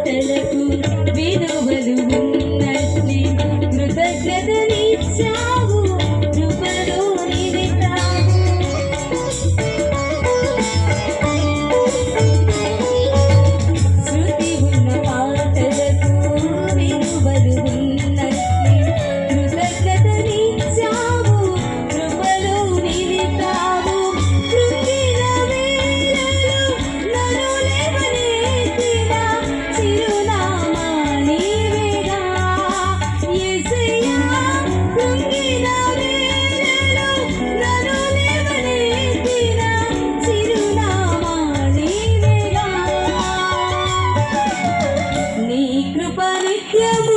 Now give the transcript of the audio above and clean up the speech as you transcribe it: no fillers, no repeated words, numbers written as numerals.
మాటలకు విలువలు ఉన్నట్లే కృతజ్ఞతనిచ్చావు కృపలో నిలిచావు. శృతి ఉన్న పాటలకు విలువలు ఉన్నట్లే కృతజ్ఞతనిచ్చావు కృపలో నిలిచావు. కృంగిన వేళలో నన్ను లేవనెత్తిన చిరునామా నీవేగా యేసయ్యా. కృంగిన వేళలో నన్ను లేవనెత్తిన చిరునామా నీవేగా. నీ కృప నిత్యము